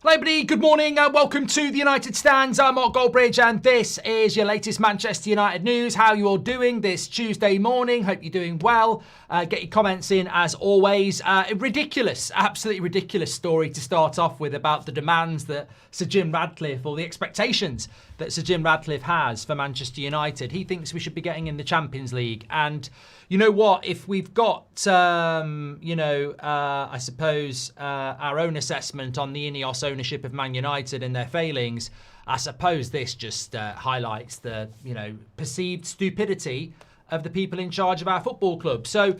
Hello everybody, good morning and welcome to the United Stands. I'm Mark Goldbridge and this is your latest Manchester United news. How are you all doing this Tuesday morning? Hope you're doing well. Get your comments in as always. Absolutely ridiculous story to start off with about the demands that Sir Jim Ratcliffe, or the expectations that Sir Jim Ratcliffe has for Manchester United. He thinks we should be getting in the Champions League, and you know what? If we've got, I suppose, our own assessment on the Ineos ownership of Man United and their failings, I suppose this just highlights the, perceived stupidity of the people in charge of our football club. So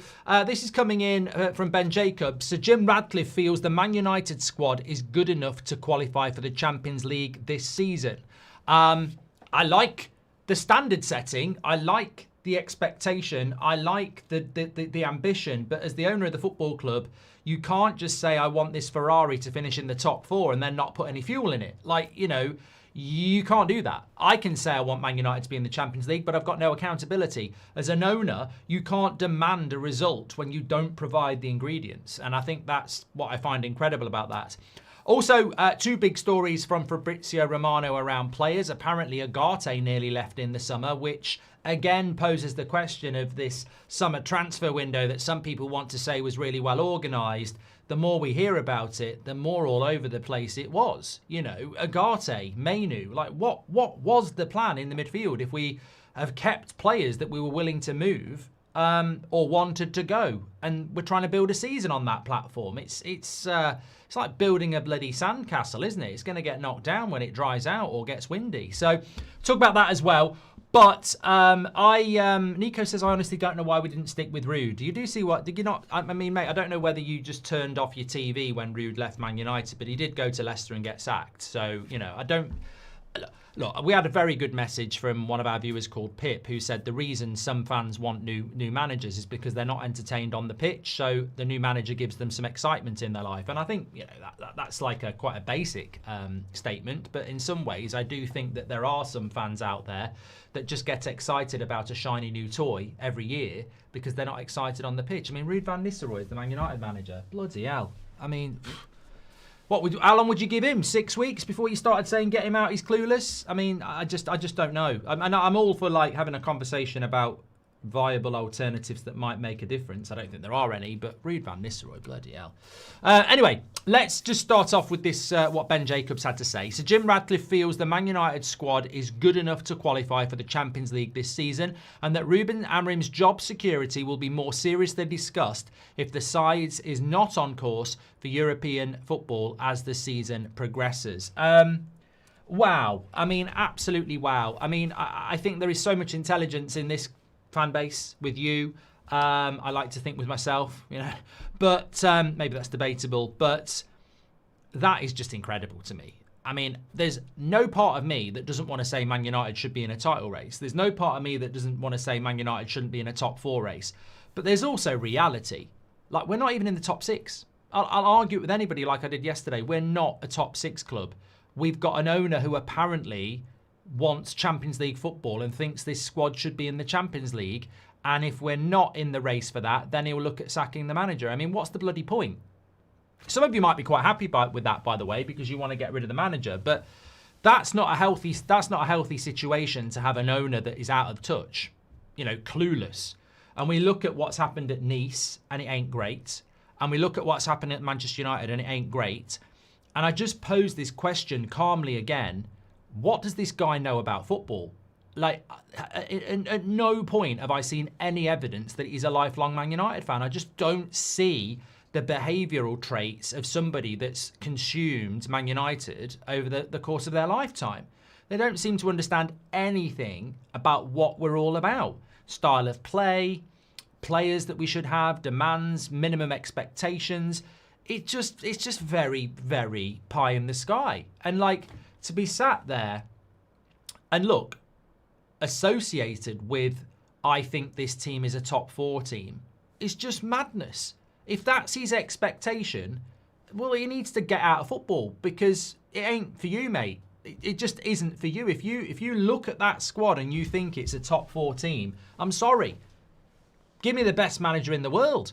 this is coming in from Ben Jacobs. Sir Jim Ratcliffe feels the Man United squad is good enough to qualify for the Champions League this season. I like the standard setting. I like the expectation. I like the ambition. But as the owner of the football club, you can't just say, I want this Ferrari to finish in the top four and then not put any fuel in it. You can't do that. I can say I want Man United to be in the Champions League, but I've got no accountability. As an owner, you can't demand a result when you don't provide the ingredients. And I think that's what I find incredible about that. Also, two big stories from Fabrizio Romano around players. Apparently, Ugarte nearly left in the summer, which again poses the question of this summer transfer window that some people want to say was really well organised. The more we hear about it, the more all over the place it was. Ugarte, Mainu, what was the plan in the midfield if we have kept players that we were willing to move or wanted to go? And we're trying to build a season on that platform. It's like building a bloody sandcastle, isn't it? It's going to get knocked down when it dries out or gets windy. So talk about that as well. But Nico says, I honestly don't know why we didn't stick with Ruud. You do see what, did you not? I mean, mate, I don't know whether you just turned off your TV when Ruud left Man United, but he did go to Leicester and get sacked. So, I don't. Look, we had a very good message from one of our viewers called Pip, who said the reason some fans want new managers is because they're not entertained on the pitch. So the new manager gives them some excitement in their life. And I think that's like quite a basic statement. But in some ways, I do think that there are some fans out there that just get excited about a shiny new toy every year because they're not excited on the pitch. I mean, Ruud van Nistelrooy is the Man United manager. Bloody hell. I mean, how long would you give him? 6 weeks before you started saying get him out, he's clueless? I mean, I just don't know. And I'm all for having a conversation about viable alternatives that might make a difference. I don't think there are any, but Ruud van Nistelrooy, bloody hell. Anyway, let's just start off with this, what Ben Jacobs had to say. So Jim Ratcliffe feels the Man United squad is good enough to qualify for the Champions League this season, and that Ruben Amorim's job security will be more seriously discussed if the side is not on course for European football as the season progresses. Wow. I mean, absolutely wow. I mean, I think there is so much intelligence in this fan base with you. I like to think with myself, but maybe that's debatable, but that is just incredible to me. I mean, there's no part of me that doesn't want to say Man United should be in a title race. There's no part of me that doesn't want to say Man United shouldn't be in a top four race, but there's also reality. We're not even in the top six. I'll argue it with anybody like I did yesterday. We're not a top six club. We've got an owner who apparently wants Champions League football and thinks this squad should be in the Champions League. And if we're not in the race for that, then he'll look at sacking the manager. I mean, what's the bloody point? Some of you might be quite happy with that, by the way, because you want to get rid of the manager. But that's not a healthy situation to have an owner that is out of touch, clueless. And we look at what's happened at Nice, and it ain't great. And we look at what's happened at Manchester United, and it ain't great. And I just pose this question calmly again. What does this guy know about football? At no point have I seen any evidence that he's a lifelong Man United fan. I just don't see the behavioural traits of somebody that's consumed Man United over the course of their lifetime. They don't seem to understand anything about what we're all about. Style of play, players that we should have, demands, minimum expectations. It's just very, very pie in the sky. And to be sat there and look, associated with, I think this team is a top four team, is just madness. If that's his expectation, well, he needs to get out of football because it ain't for you, mate. It just isn't for you. If you look at that squad and you think it's a top four team, I'm sorry. Give me the best manager in the world.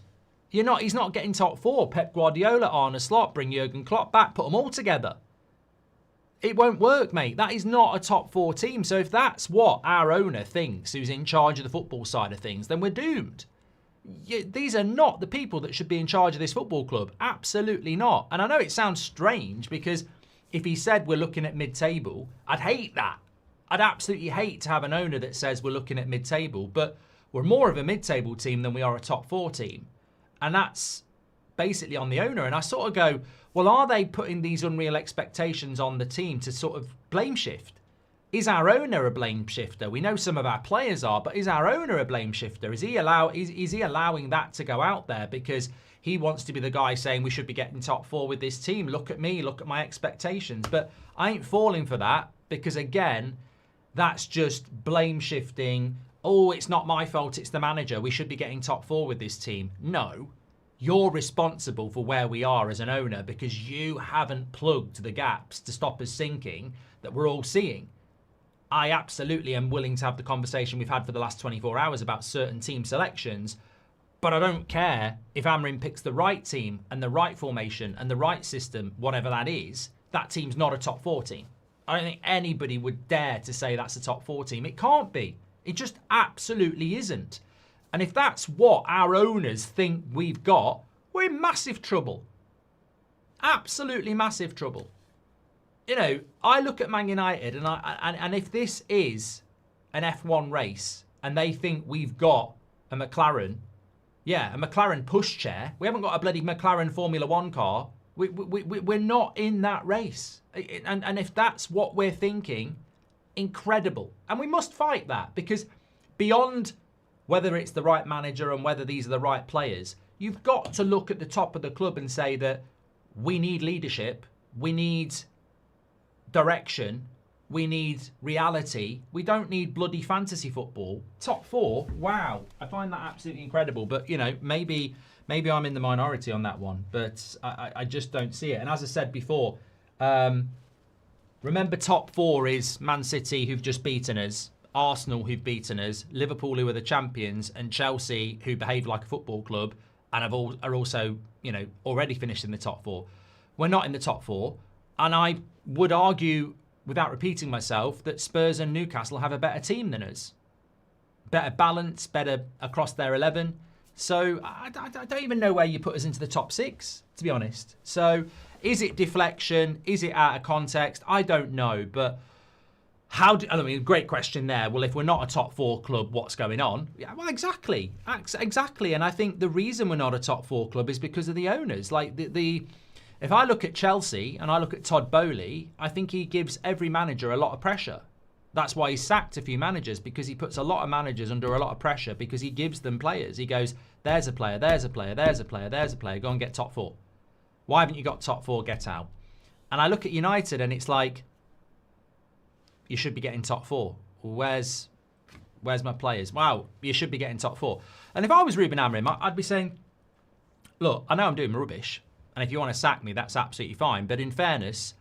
He's not getting top four. Pep Guardiola, Arne Slot, bring Jurgen Klopp back, put them all together. It won't work, mate. That is not a top 4 team. So if that's what our owner thinks, who's in charge of the football side of things, then we're doomed. These are not the people that should be in charge of this football club. Absolutely not. And I know it sounds strange because if he said we're looking at mid-table, I'd hate that. I'd absolutely hate to have an owner that says we're looking at mid-table, but we're more of a mid-table team than we are a top 4 team. And that's basically on the owner. And I sort of go, well, are they putting these unreal expectations on the team to sort of blame shift? Is our owner a blame shifter? We know some of our players are, but is our owner a blame shifter? Is he allowing that to go out there because he wants to be the guy saying we should be getting top 4 with this team? Look at me, look at my expectations. But I ain't falling for that because, again, that's just blame shifting. Oh, it's not my fault, it's the manager. We should be getting top 4 with this team. No, you're responsible for where we are as an owner because you haven't plugged the gaps to stop us sinking that we're all seeing. I absolutely am willing to have the conversation we've had for the last 24 hours about certain team selections, but I don't care if Amorim picks the right team and the right formation and the right system, whatever that is, that team's not a top 4 team. I don't think anybody would dare to say that's a top 4 team. It can't be. It just absolutely isn't. And if that's what our owners think we've got, we're in massive trouble. Absolutely massive trouble. You know, I look at Man United and if this is an F1 race and they think we've got a McLaren, a McLaren pushchair, we haven't got a bloody McLaren Formula 1 car, we're not in that race. And if that's what we're thinking, incredible. And we must fight that because beyond whether it's the right manager and whether these are the right players, you've got to look at the top of the club and say that we need leadership, we need direction, we need reality. We don't need bloody fantasy football. Top 4, wow. I find that absolutely incredible. But, you know, maybe I'm in the minority on that one. But I just don't see it. And as I said before, remember top 4 is Man City, who've just beaten us, Arsenal, who've beaten us, Liverpool, who are the champions, and Chelsea, who behave like a football club and are also, you know, already finished in the top 4. We're not in the top 4. And I would argue, without repeating myself, that Spurs and Newcastle have a better team than us. Better balance, better across their 11. So I don't even know where you put us into the top 6, to be honest. So is it deflection? Is it out of context? I don't know. But great question there. Well, if we're not a top 4 club, what's going on? Yeah, well, exactly. And I think the reason we're not a top 4 club is because of the owners. Like if I look at Chelsea and I look at Todd Boehly, I think he gives every manager a lot of pressure. That's why he sacked a few managers, because he puts a lot of managers under a lot of pressure because he gives them players. He goes, there's a player, there's a player, there's a player, there's a player. Go and get top 4. Why haven't you got top 4? Get out. And I look at United and it's like, you should be getting top 4. Where's my players? Wow, you should be getting top 4. And if I was Ruben Amorim, I'd be saying, look, I know I'm doing rubbish. And if you want to sack me, that's absolutely fine. But in fairness,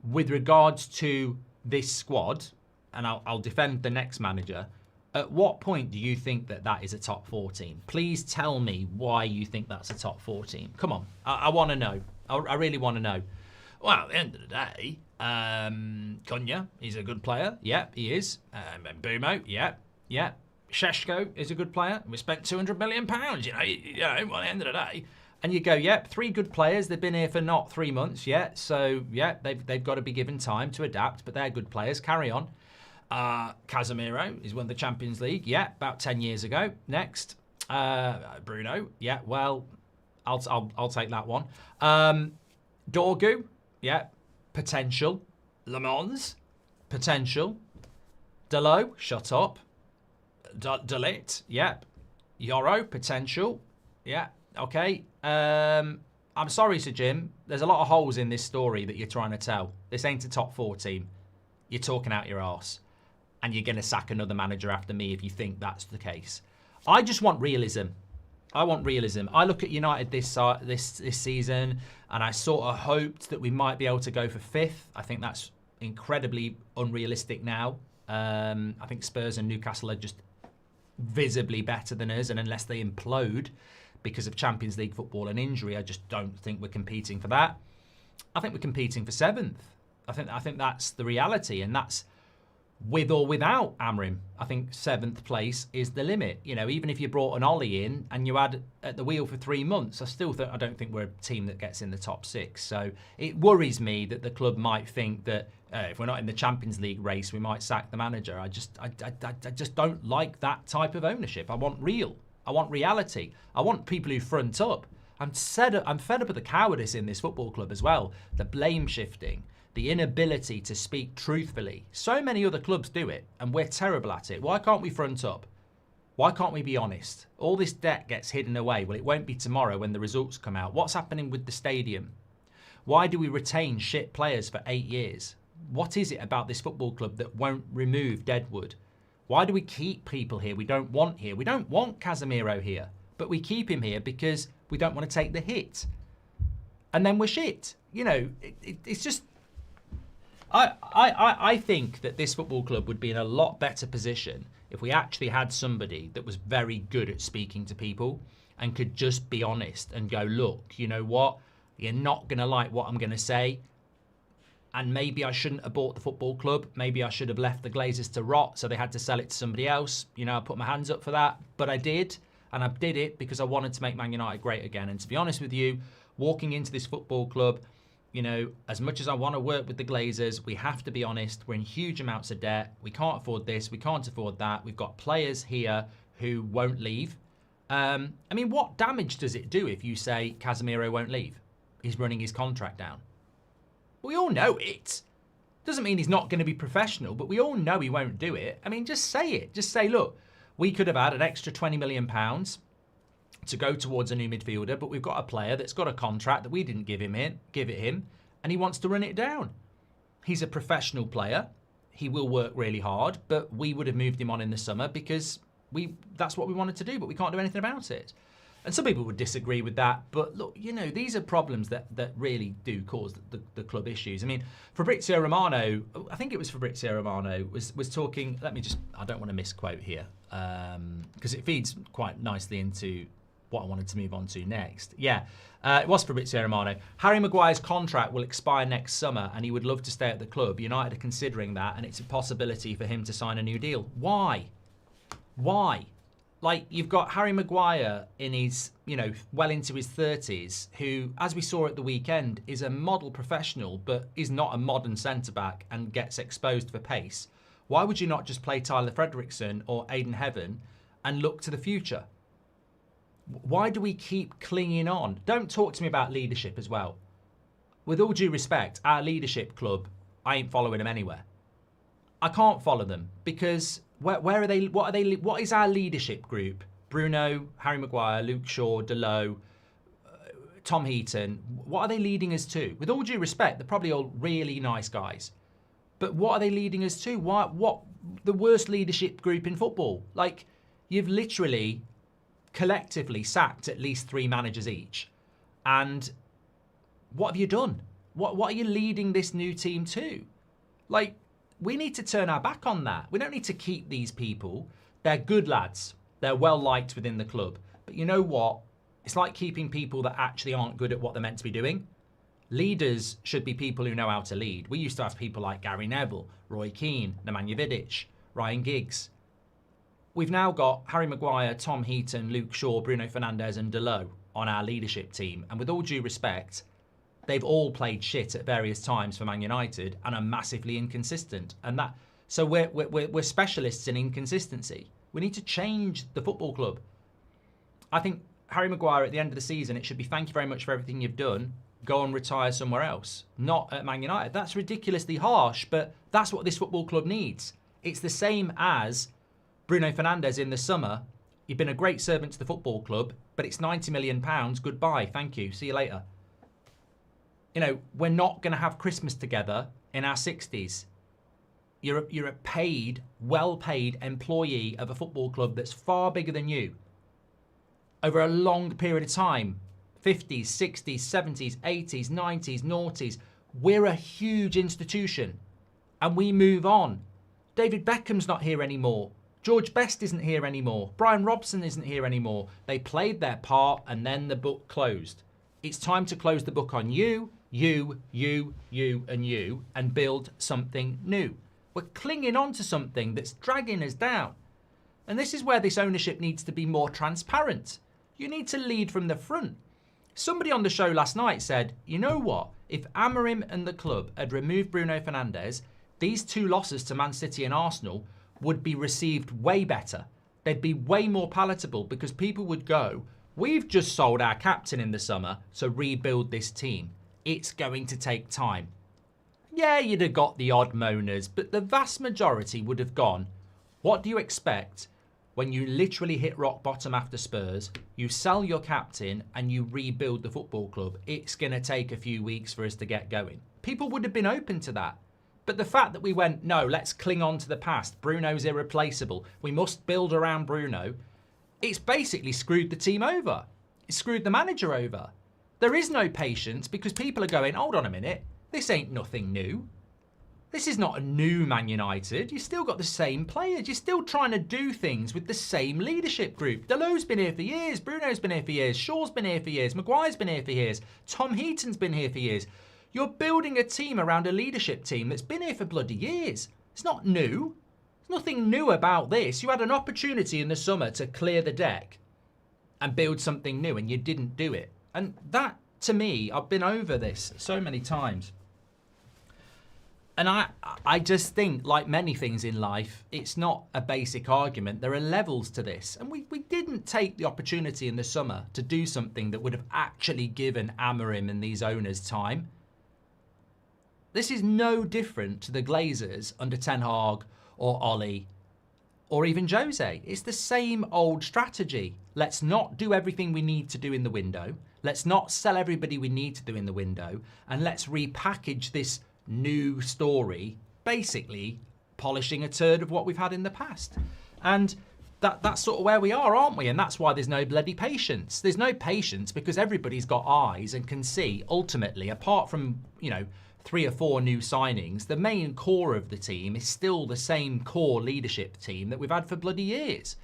with regards to this squad, and I'll defend the next manager, at what point do you think that is a top 4 team? Please tell me why you think that's a top 4 team. Come on. I want to know. I really want to know. Well, at the end of the day, Cunha, he's a good player. Yep, he is. Mbumo, yep. Sheshko is a good player. We spent £200 million, you know, at the end of the day. And you go, yep, 3 good players. They've been here for not 3 months yet. So, yeah, they've got to be given time to adapt, but they're good players. Carry on. Casemiro, he's won the Champions League. Yeah, about 10 years ago. Next. Bruno. Yeah, well, I'll take that one. Dorgu. Yeah, potential. Le Mans. Potential. Delo, shut up. Delit. Yeah. Yoro, potential. Yeah. Okay. I'm sorry, Sir Jim. There's a lot of holes in this story that you're trying to tell. This ain't a top 4 team. You're talking out your arse. And you're going to sack another manager after me if you think that's the case. I just want realism. I want realism. I look at United this season and I sort of hoped that we might be able to go for 5th. I think that's incredibly unrealistic now. I think Spurs and Newcastle are just visibly better than us, and unless they implode because of Champions League football and injury, I just don't think we're competing for that. I think we're competing for 7th. I think that's the reality, and that's with or without Amorim. I think 7th place is the limit. You know, even if you brought an Ollie in and you had at the wheel for 3 months, I don't think we're a team that gets in the top 6. So it worries me that the club might think that if we're not in the Champions League race, we might sack the manager. I just don't like that type of ownership. I want reality. I want people who front up. I'm fed up with the cowardice in this football club as well. The blame shifting, the inability to speak truthfully. So many other clubs do it, and we're terrible at it. Why can't we front up? Why can't we be honest? All this debt gets hidden away. Well, it won't be tomorrow when the results come out. What's happening with the stadium? Why do we retain shit players for 8 years? What is it about this football club that won't remove Deadwood? Why do we keep people here we don't want here? We don't want Casemiro here, but we keep him here because we don't want to take the hit. And then we're shit. You know, it's just... I think that this football club would be in a lot better position if we actually had somebody that was very good at speaking to people and could just be honest and go, look, you know what? You're not going to like what I'm going to say. And maybe I shouldn't have bought the football club. Maybe I should have left the Glazers to rot, so they had to sell it to somebody else. You know, I put my hands up for that, but I did. And I did it because I wanted to make Man United great again. And to be honest with you, walking into this football club, you know, as much as I want to work with the Glazers, we have to be honest. We're in huge amounts of debt. We can't afford this. We can't afford that. We've got players here who won't leave. I mean, what damage does it do if you say Casemiro won't leave? He's running his contract down. We all know it. Doesn't mean he's not going to be professional, but we all know he won't do it. I mean, just say it. Just say, look, we could have had an extra £20 million to go towards a new midfielder, but we've got a player that's got a contract that we didn't give it him, and he wants to run it down. He's a professional player. He will work really hard, but we would have moved him on in the summer because that's what we wanted to do, but we can't do anything about it. And some people would disagree with that, but look, you know, these are problems that really do cause the club issues. I mean, Fabrizio Romano, I think it was Fabrizio Romano, was talking, I don't want to misquote here, because it feeds quite nicely into what I wanted to move on to next. Yeah, it was Fabrizio Romano. Harry Maguire's contract will expire next summer and he would love to stay at the club. United are considering that and it's a possibility for him to sign a new deal. Why? Like, you've got Harry Maguire in his, you know, well into his 30s, who, as we saw at the weekend, is a model professional, but is not a modern centre-back and gets exposed for pace. Why would you not just play Tyler Fredrickson or Aidan Heaven and look to the future? Why do we keep clinging on? Don't talk to me about leadership as well. With all due respect, our leadership club, I ain't following them anywhere. I can't follow them because... Where are they? What is our leadership group? Bruno, Harry Maguire, Luke Shaw, Delot, Tom Heaton. What are they leading us to? With all due respect, they're probably all really nice guys. But what are they leading us to? What the worst leadership group in football? Like, you've literally collectively sacked at least 3 managers each. And what have you done? What are you leading this new team to? Like, we need to turn our back on that. We don't need to keep these people. They're good lads. They're well liked within the club. But you know what? It's like keeping people that actually aren't good at what they're meant to be doing. Leaders should be people who know how to lead. We used to have people like Gary Neville, Roy Keane, Nemanja Vidic, Ryan Giggs. We've now got Harry Maguire, Tom Heaton, Luke Shaw, Bruno Fernandes and Delot on our leadership team. And with all due respect, they've all played shit at various times for Man United and are massively inconsistent. And so we're specialists in inconsistency. We need to change the football club. I think Harry Maguire at the end of the season, it should be thank you very much for everything you've done. Go and retire somewhere else, not at Man United. That's ridiculously harsh, but that's what this football club needs. It's the same as Bruno Fernandes in the summer. You've been a great servant to the football club, but it's £90 million. Goodbye. Thank you. See you later. You know, we're not going to have Christmas together in our 60s. You're a paid, well-paid employee of a football club that's far bigger than you. Over a long period of time, 50s, 60s, 70s, 80s, 90s, noughties, we're a huge institution and we move on. David Beckham's not here anymore. George Best isn't here anymore. Brian Robson isn't here anymore. They played their part and then the book closed. It's time to close the book on you You, and you, and build something new. We're clinging on to something that's dragging us down. And this is where this ownership needs to be more transparent. You need to lead from the front. Somebody on the show last night said, you know what? If Amorim and the club had removed Bruno Fernandes, these 2 losses to Man City and Arsenal would be received way better. They'd be way more palatable because people would go, we've just sold our captain in the summer to rebuild this team. It's going to take time. Yeah, you'd have got the odd moaners, but the vast majority would have gone, what do you expect when you literally hit rock bottom after Spurs, you sell your captain and you rebuild the football club? It's going to take a few weeks for us to get going. People would have been open to that. But the fact that we went, no, let's cling on to the past. Bruno's irreplaceable. We must build around Bruno. It's basically screwed the team over. It's screwed the manager over. There is no patience because people are going, hold on a minute. This ain't nothing new. This is not a new Man United. You've still got the same players. You're still trying to do things with the same leadership group. Delo's been here for years. Bruno's been here for years. Shaw's been here for years. Maguire's been here for years. Tom Heaton's been here for years. You're building a team around a leadership team that's been here for bloody years. It's not new. There's nothing new about this. You had an opportunity in the summer to clear the deck and build something new, and you didn't do it. And that, to me, I've been over this so many times. And I just think, like many things in life, it's not a basic argument. There are levels to this. And we didn't take the opportunity in the summer to do something that would have actually given Amorim and these owners time. This is no different to the Glazers under Ten Hag or Ollie or even Jose. It's the same old strategy. Let's not do everything we need to do in the window. Let's not sell everybody we need to do in the window. And let's repackage this new story, basically polishing a turd of what we've had in the past. And that's sort of where we are, aren't we? And that's why there's no bloody patience. There's no patience because everybody's got eyes and can see, ultimately, apart from, 3 or 4 new signings, the main core of the team is still the same core leadership team that we've had for bloody years.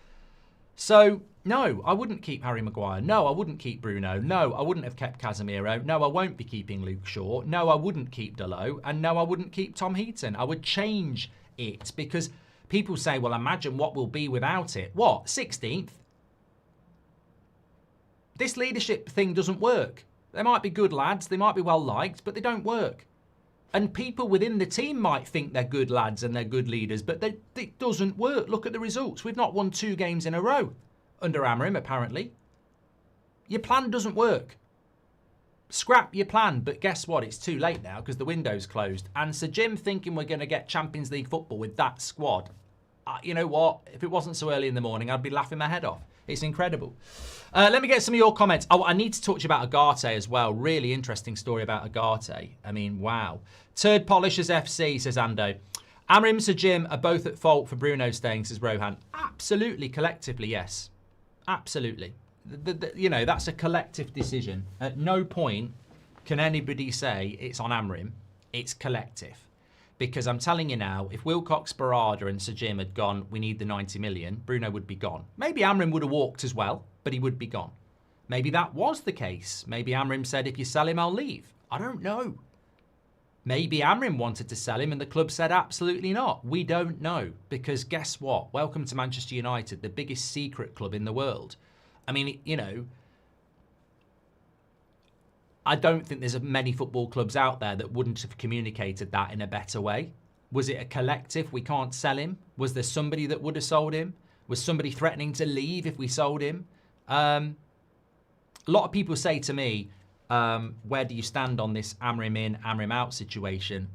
So, no, I wouldn't keep Harry Maguire. No, I wouldn't keep Bruno. No, I wouldn't have kept Casemiro. No, I won't be keeping Luke Shaw. No, I wouldn't keep Delo. And no, I wouldn't keep Tom Heaton. I would change it because people say, well, imagine what we'll be without it. What, 16th? This leadership thing doesn't work. They might be good lads, they might be well liked, but they don't work. And people within the team might think they're good lads and they're good leaders, but it doesn't work. Look at the results. We've not won 2 games in a row under Amorim, apparently. Your plan doesn't work. Scrap your plan, but guess what? It's too late now because the window's closed. And Sir Jim thinking we're going to get Champions League football with that squad. You know what? If it wasn't so early in the morning, I'd be laughing my head off. It's incredible. Let me get some of your comments. Oh, I need to talk to you about Ugarte as well. Really interesting story about Ugarte. I mean, wow. Turd Polishers FC, says Ando. Amorim, Sir Jim are both at fault for Bruno staying, says Rohan. Absolutely, collectively, yes. Absolutely. That's a collective decision. At no point can anybody say it's on Amorim. It's collective. Because I'm telling you now, if Wilcox, Barada and Sir Jim had gone, we need the 90 million, Bruno would be gone. Maybe Amorim would have walked as well, but he would be gone. Maybe that was the case. Maybe Amorim said, if you sell him, I'll leave. I don't know. Maybe Amorim wanted to sell him and the club said absolutely not. We don't know. Because guess what? Welcome to Manchester United, the biggest secret club in the world. I mean, I don't think there's many football clubs out there that wouldn't have communicated that in a better way. Was it a collective? We can't sell him. Was there somebody that would have sold him? Was somebody threatening to leave if we sold him? A lot of people say to me, where do you stand on this Amorim in, Amorim out situation?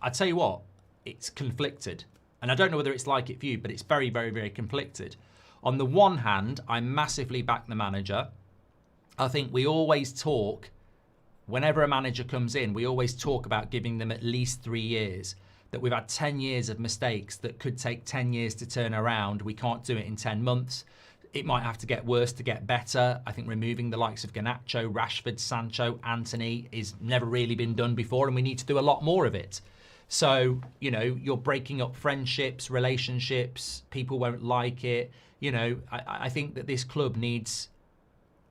I tell you what, it's conflicted. And I don't know whether it's like it for you, but it's very, very, very conflicted. On the one hand, I massively back the manager. I think we always talk, whenever a manager comes in, we always talk about giving them at least 3 years. That we've had 10 years of mistakes that could take 10 years to turn around. We can't do it in 10 months. It might have to get worse to get better. I think removing the likes of Garnacho, Rashford, Sancho, Anthony is never really been done before, and we need to do a lot more of it. So, you're breaking up friendships, relationships, people won't like it. I think that this club needs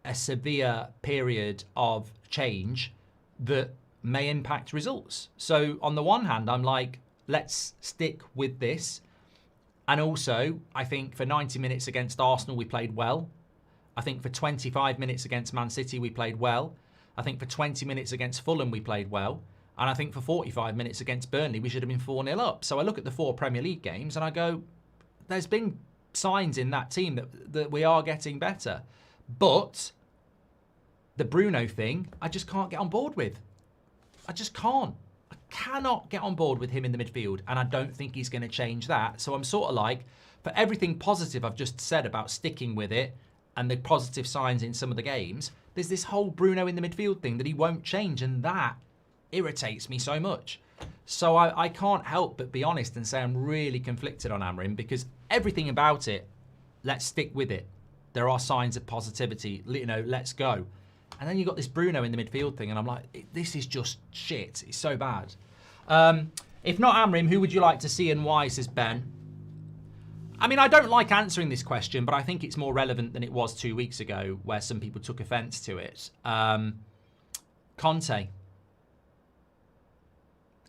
a severe period of change that may impact results. So on the one hand, I'm like, let's stick with this. And also, I think for 90 minutes against Arsenal, we played well. I think for 25 minutes against Man City, we played well. I think for 20 minutes against Fulham, we played well. And I think for 45 minutes against Burnley, we should have been 4-0 up. So I look at the 4 Premier League games and I go, there's been signs in that team that we are getting better. But the Bruno thing, I just can't get on board with. I just can't. I cannot get on board with him in the midfield, and I don't think he's going to change that. So I'm sort of like, for everything positive I've just said about sticking with it and the positive signs in some of the games, there's this whole Bruno in the midfield thing that he won't change, and that irritates me so much. So I can't help but be honest and say I'm really conflicted on Amorim, because everything about it, let's stick with it. There are signs of positivity, let's go. And then you got this Bruno in the midfield thing, and I'm like, this is just shit. It's so bad. If not Amorim, who would you like to see and why, says Ben? I mean, I don't like answering this question, but I think it's more relevant than it was 2 weeks ago, where some people took offence to it. Conte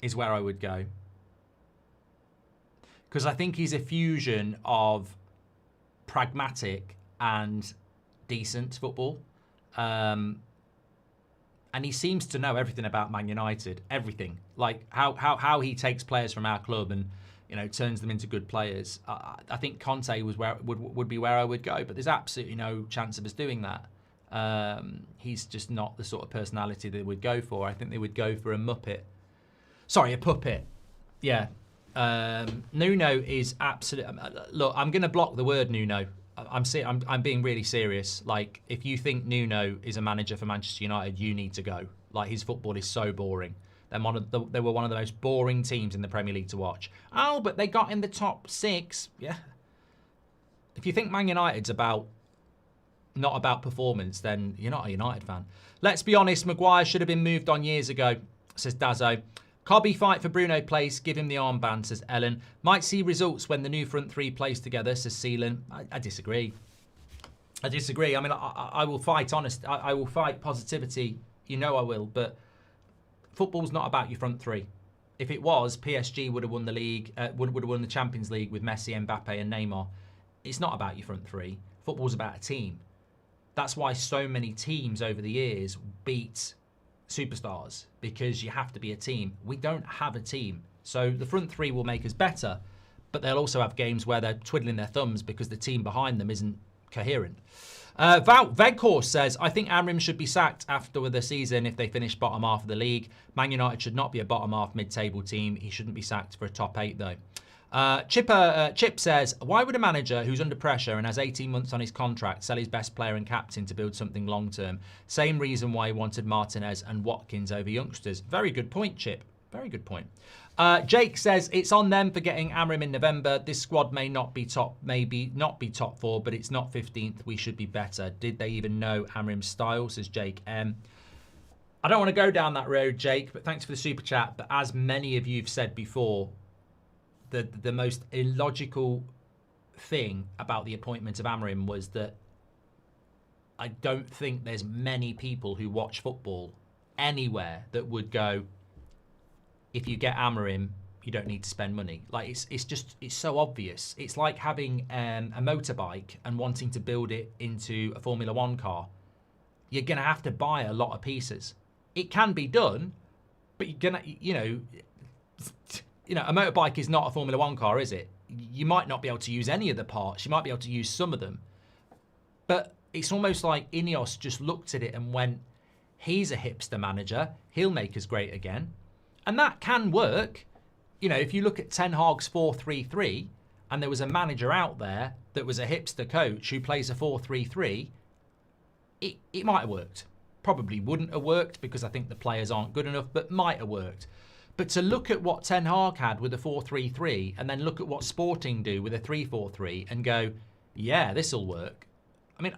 is where I would go. Because I think he's a fusion of pragmatic and decent football. And he seems to know everything about Man United, everything. Like how he takes players from our club and turns them into good players. I think Conte was would be where I would go, but there's absolutely no chance of us doing that. He's just not the sort of personality they would go for. I think they would go for a puppet. Yeah. Nuno is absolute. Look, I'm going to block the word Nuno. I'm being really serious. Like, if you think Nuno is a manager for Manchester United, you need to go. Like, his football is so boring. They were one of the most boring teams in the Premier League to watch. Oh, but they got in the top 6. Yeah. If you think Man United's not about performance, then you're not a United fan. Let's be honest, Maguire should have been moved on years ago, says Dazzo. Cobby fight for Bruno place, give him the armband, says Ellen. Might see results when the new front 3 plays together, says Seelan. I disagree. I mean, I will fight honest. I will fight positivity. I will. But football's not about your front 3. If it was, PSG would have won the league, would have won the Champions League with Messi, Mbappe and Neymar. It's not about your front 3. Football's about a team. That's why so many teams over the years beat superstars, because you have to be a team. We don't have a team. So the front 3 will make us better, but they'll also have games where they're twiddling their thumbs because the team behind them isn't coherent. Veghorst says, I think Amorim should be sacked after the season if they finish bottom half of the league. Man United should not be a bottom half mid-table team. He shouldn't be sacked for a top 8 though. Chip says, why would a manager who's under pressure and has 18 months on his contract sell his best player and captain to build something long-term? Same reason why he wanted Martinez and Watkins over youngsters. Very good point, Chip. Very good point. Jake says, it's on them for getting Amorim in November. This squad may not be top 4, but it's not 15th. We should be better. Did they even know Amorim's style, says Jake M. I don't want to go down that road, Jake, but thanks for the super chat. But as many of you have said before, the most illogical thing about the appointment of Amorim was that I don't think there's many people who watch football anywhere that would go, if you get Amorim, you don't need to spend money. Like, it's so obvious. It's like having a motorbike and wanting to build it into a Formula 1 car. You're going to have to buy a lot of pieces. It can be done, but you're going to, a motorbike is not a Formula 1 car, is it? You might not be able to use any of the parts. You might be able to use some of them. But it's almost like Ineos just looked at it and went, he's a hipster manager. He'll make us great again. And that can work. If you look at Ten Hag's 4-3-3, and there was a manager out there that was a hipster coach who plays a 4-3-3, it might have worked. Probably wouldn't have worked because I think the players aren't good enough, but might have worked. But to look at what Ten Hag had with a 4-3-3 and then look at what Sporting do with a 3-4-3 and go, yeah, this will work. I mean,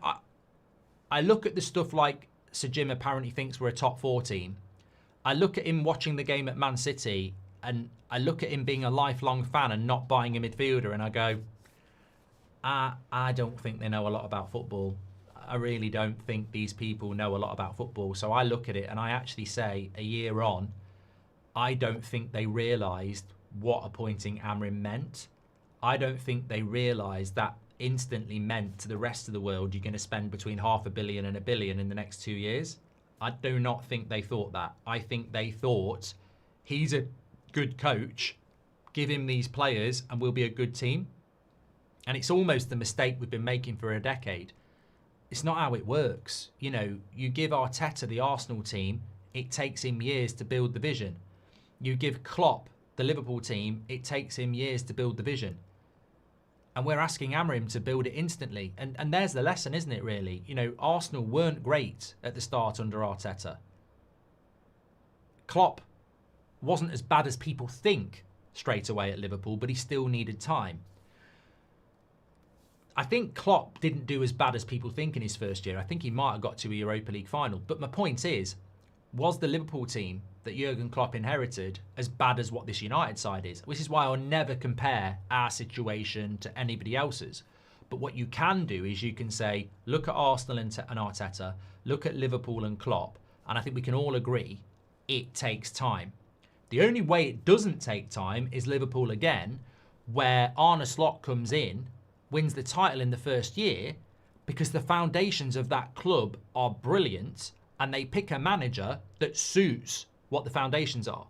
I look at the stuff like Sir Jim apparently thinks we're a top 4 team. I look at him watching the game at Man City and I look at him being a lifelong fan and not buying a midfielder and I go, I don't think they know a lot about football. I really don't think these people know a lot about football. So I look at it and I actually say, a year on, I don't think they realised what appointing Amorim meant. I don't think they realised that instantly meant to the rest of the world you're going to spend between $500 million and $1 billion in the next 2 years. I do not think they thought that. I think they thought he's a good coach, give him these players and we'll be a good team. And it's almost the mistake we've been making for a decade. It's not how it works. You know, you give Arteta the Arsenal team, it takes him years to build the vision. You give Klopp the Liverpool team, it takes him years to build the vision. And we're asking Amorim to build it instantly. And there's the lesson, isn't it, really? You know, Arsenal weren't great at the start under Arteta. Klopp wasn't as bad as people think straight away at Liverpool, but he still needed time. I think Klopp didn't do as bad as people think in his first year. I think he might have got to a Europa League final. But my point is, was the Liverpool team that Jurgen Klopp inherited as bad as what this United side is? Which is why I'll never compare our situation to anybody else's. But what you can do is you can say, look at Arsenal and Arteta, look at Liverpool and Klopp, and I think we can all agree it takes time. The only way it doesn't take time is Liverpool again, where Arne Slot comes in, wins the title in the first year, because the foundations of that club are brilliant, and they pick a manager that suits what the foundations are.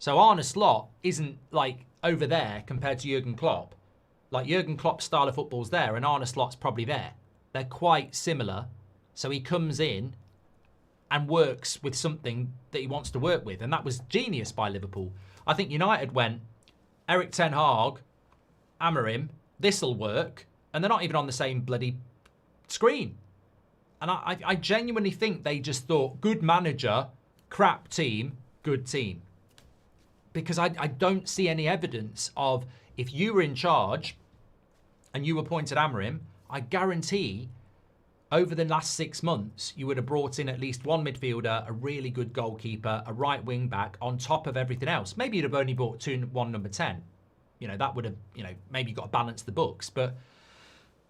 So Arne Slot isn't like over there compared to Jurgen Klopp. Like Jurgen Klopp's style of football's there and Arne Slot's probably there. They're quite similar. So he comes in and works with something that he wants to work with. And that was genius by Liverpool. I think United went, Erik ten Hag, Amorim, this'll work. And they're not even on the same bloody screen. And I genuinely think they just thought, good manager, crap team, good team. Because I don't see any evidence of, if you were in charge and you appointed Amorim, I guarantee over the last 6 months, you would have brought in at least one midfielder, a really good goalkeeper, a right wing back on top of everything else. Maybe you'd have only bought one number 10. You know, that would have, you know, maybe you've got to balance the books. But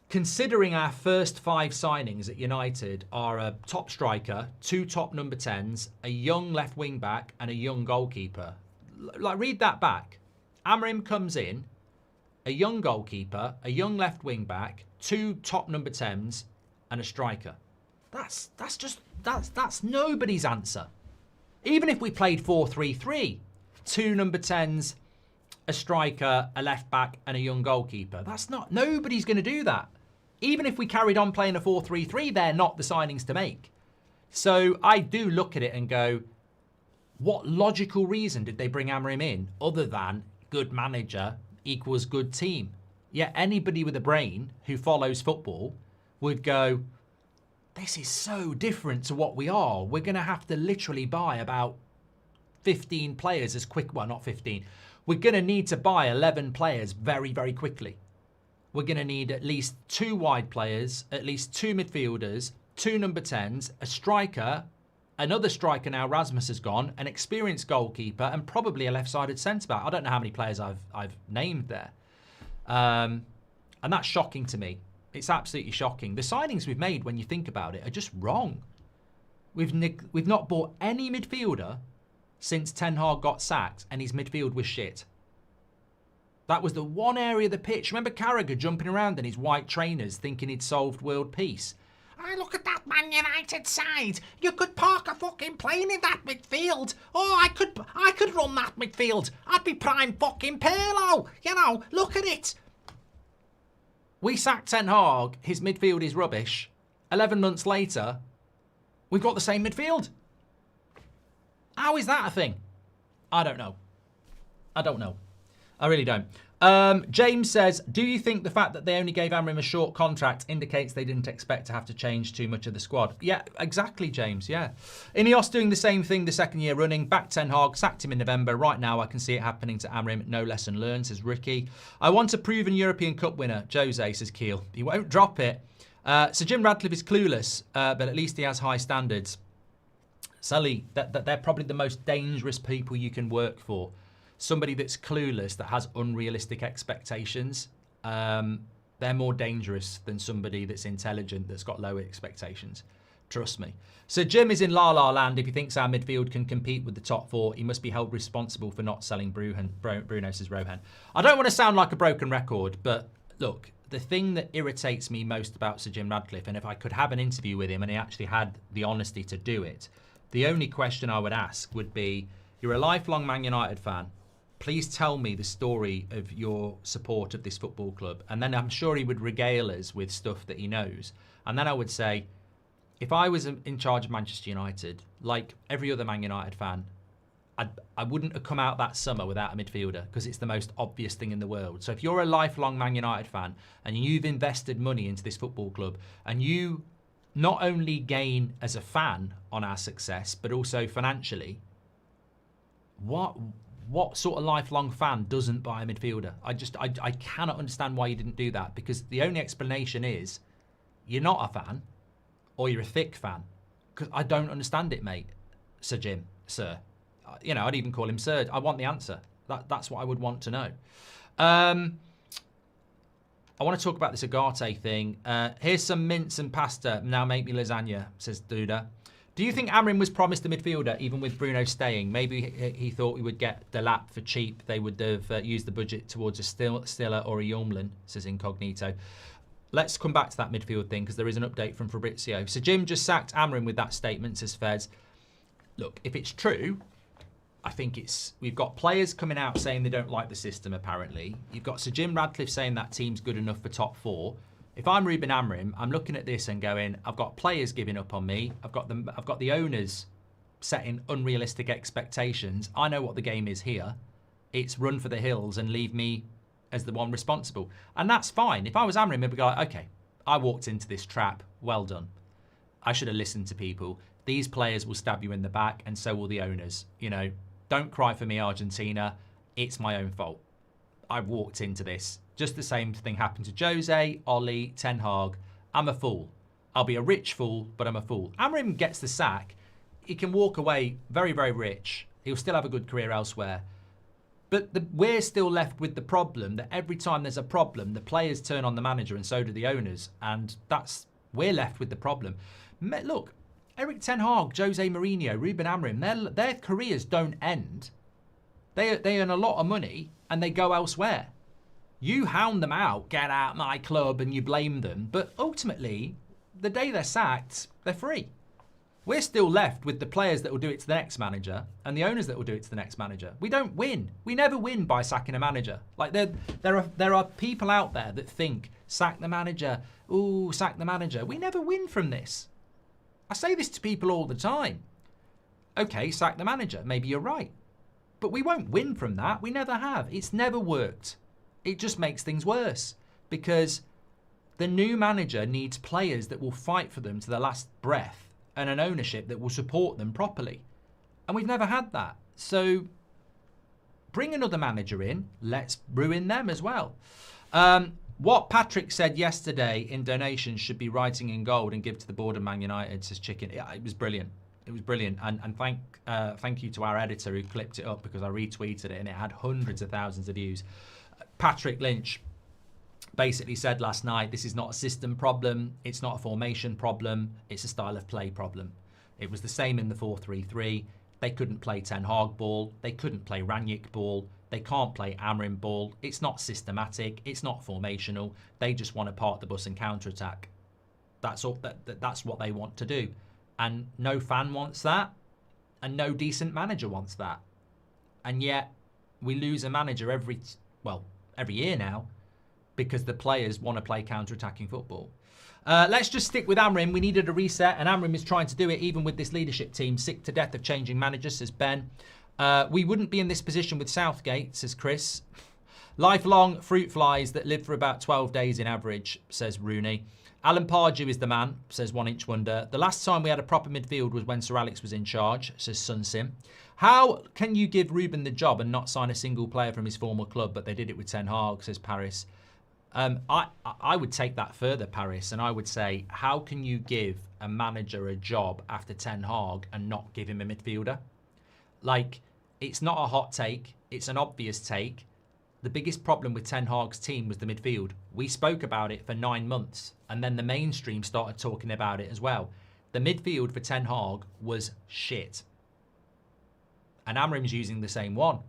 considering our first 5 signings at United are a top striker, 2 top number 10s, a young left wing back and a young goalkeeper. Like, read that back. Amorim comes in, a young goalkeeper, a young left wing back, 2 top number 10s and a striker. That's nobody's answer. Even if we played 4-3-3, 2 number 10s, a striker, a left back and a young goalkeeper. Nobody's going to do that. Even if we carried on playing a 4-3-3, they're not the signings to make. So I do look at it and go, what logical reason did they bring Amorim in other than good manager equals good team? Yet anybody with a brain who follows football would go, this is so different to what we are. We're going to have to literally buy about 15 players as quick. Well, not 15. We're going to need to buy 11 players very, very quickly. We're going to need at least 2 wide players, at least 2 midfielders, 2 number 10s, a striker, another striker now, Rasmus has gone, an experienced goalkeeper, and probably a left-sided centre-back. I don't know how many players I've named there. And that's shocking to me. It's absolutely shocking. The signings we've made, when you think about it, are just wrong. We've not bought any midfielder since Ten Hag got sacked, and his midfield was shit. That was the one area of the pitch. Remember Carragher jumping around in his white trainers thinking he'd solved world peace? I look at that Man United side. You could park a fucking plane in that midfield. Oh, I could run that midfield. I'd be prime fucking Pirlo. You know, look at it. We sacked Ten Hag. His midfield is rubbish. 11 months later, we've got the same midfield. How is that a thing? I don't know. I really don't. James says, do you think the fact that they only gave Amorim a short contract indicates they didn't expect to have to change too much of the squad? Yeah, exactly, James, yeah. Ineos doing the same thing the second year running. Back Ten Hag, sacked him in November. Right now, I can see it happening to Amorim. No lesson learned, says Ricky. I want a proven European Cup winner, Jose, says Keel. He won't drop it. So Jim Radcliffe is clueless, but at least he has high standards. Sully, they're probably the most dangerous people you can work for. Somebody that's clueless, that has unrealistic expectations. They're more dangerous than somebody that's intelligent, that's got low expectations. Trust me. So Jim is in La La Land. If he thinks our midfield can compete with the top four, he must be held responsible for not selling Bruno, says Rohan. I don't want to sound like a broken record, but look, the thing that irritates me most about Sir Jim Radcliffe, and if I could have an interview with him and he actually had the honesty to do it, the only question I would ask would be, you're a lifelong Man United fan. Please tell me the story of your support of this football club. And then I'm sure he would regale us with stuff that he knows. And then I would say, if I was in charge of Manchester United, like every other Man United fan, I wouldn't have come out that summer without a midfielder because it's the most obvious thing in the world. So if you're a lifelong Man United fan and you've invested money into this football club and you not only gain as a fan on our success, but also financially, what sort of lifelong fan doesn't buy a midfielder? I cannot understand why you didn't do that, because the only explanation is you're not a fan or you're a thick fan. Because I don't understand it, mate. Sir Jim, sir. You know, I'd even call him sir. I want the answer. That's what I would want to know. I want to talk about this Ugarte thing. Here's some mince and pasta. Now make me lasagna, says Duda. Do you think Amorim was promised a midfielder, even with Bruno staying? Maybe he thought we would get Delap for cheap. They would have used the budget towards a Stiller or a Yomlin, says Incognito. Let's come back to that midfield thing, because there is an update from Fabrizio. So Jim just sacked Amorim with that statement, says Fez. Look, if it's true, I think we've got players coming out saying they don't like the system, apparently. You've got Sir Jim Radcliffe saying that team's good enough for top four. If I'm Ruben Amorim, I'm looking at this and going, I've got players giving up on me. I've got the owners setting unrealistic expectations. I know what the game is here. It's run for the hills and leave me as the one responsible. And that's fine. If I was Amorim, I'd be like, okay, I walked into this trap. Well done. I should have listened to people. These players will stab you in the back, and so will the owners. You know, don't cry for me, Argentina. It's my own fault. I walked into this. Just the same thing happened to Jose, Ollie, Ten Hag. I'm a fool. I'll be a rich fool, but I'm a fool. Amorim gets the sack. He can walk away very, very rich. He'll still have a good career elsewhere. But we're still left with the problem that every time there's a problem, the players turn on the manager and so do the owners. And we're left with the problem. Look, Eric Ten Hag, Jose Mourinho, Ruben Amorim, their careers don't end. They earn a lot of money and they go elsewhere. You hound them out, get out my club, and you blame them. But ultimately, the day they're sacked, they're free. We're still left with the players that will do it to the next manager and the owners that will do it to the next manager. We don't win. We never win by sacking a manager. Like there are people out there that think, sack the manager, ooh, sack the manager. We never win from this. I say this to people all the time. Okay, sack the manager. Maybe you're right. But we won't win from that. We never have. It's never worked. It just makes things worse because the new manager needs players that will fight for them to the last breath and an ownership that will support them properly. And we've never had that. So bring another manager in. Let's ruin them as well. What Patrick said yesterday in donations should be writing in gold and give to the board of Man United, says Chicken. Yeah, it was brilliant. It was brilliant. And thank you to our editor who clipped it up, because I retweeted it and it had hundreds of thousands of views. Patrick Lynch basically said last night, this is not a system problem. It's not a formation problem. It's a style of play problem. It was the same in the 4-3-3. They couldn't play Ten Hag ball. They couldn't play Rangnick ball. They can't play Amorim ball. It's not systematic. It's not formational. They just want to park the bus and counter-attack. That's all. That's what they want to do. And no fan wants that. And no decent manager wants that. And yet we lose a manager every year now, because the players want to play counter-attacking football. Let's just stick with Amorim. We needed a reset, and Amorim is trying to do it even with this leadership team. Sick to death of changing managers, says Ben. We wouldn't be in this position with Southgate, says Chris. Lifelong fruit flies that live for about 12 days in average, says Rooney. Alan Pardew is the man, says One Inch Wonder. The last time we had a proper midfield was when Sir Alex was in charge, says Sunsim. How can you give Ruben the job and not sign a single player from his former club, but they did it with Ten Hag, says Paris. I would take that further, Paris, and I would say, how can you give a manager a job after Ten Hag and not give him a midfielder? Like, it's not a hot take. It's an obvious take. the biggest problem with Ten Hag's team was the midfield. We spoke about it for 9 months, and then the mainstream started talking about it as well. The midfield for Ten Hag was shit. And Amorim's using the same one.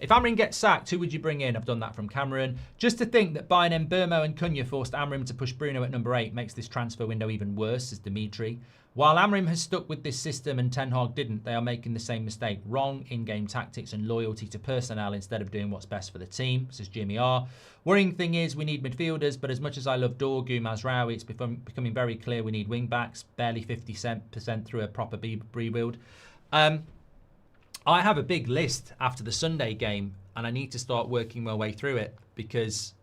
If Amorim gets sacked, who would you bring in? I've done that from Cameron. Just to think that buying Mbeumo and Cunha forced Amorim to push Bruno at number 8 makes this transfer window even worse, says Dimitri. While Amorim has stuck with this system and Ten Hag didn't, they are making the same mistake. Wrong in-game tactics and loyalty to personnel instead of doing what's best for the team, says Jimmy R. Worrying thing is we need midfielders, but as much as I love Dorgu, Mazraoui, it's becoming very clear we need wing-backs, barely 50% through a proper rebuild. I have a big list after the Sunday game, and I need to start working my way through it because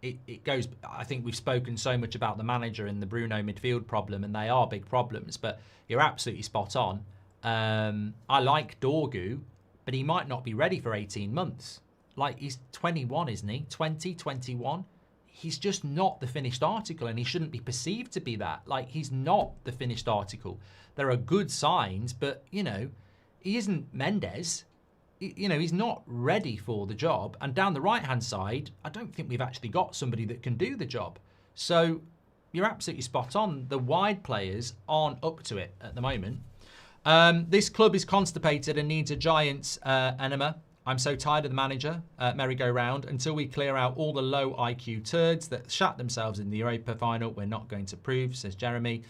it goes. I think we've spoken so much about the manager and the Bruno midfield problem, and they are big problems, but you're absolutely spot on. I like Dorgu, but he might not be ready for 18 months. Like, he's 21, isn't he? 20, 21. He's just not the finished article, and he shouldn't be perceived to be that. Like, he's not the finished article. There are good signs, but, you know, he isn't Mendes. You know, he's not ready for the job. And down the right-hand side, I don't think we've actually got somebody that can do the job. So you're absolutely spot on. The wide players aren't up to it at the moment. This club is constipated and needs a giant's enema. I'm so tired of the manager, merry-go-round. Until we clear out all the low IQ turds that shat themselves in the Europa final, we're not going to prove, says Jeremy.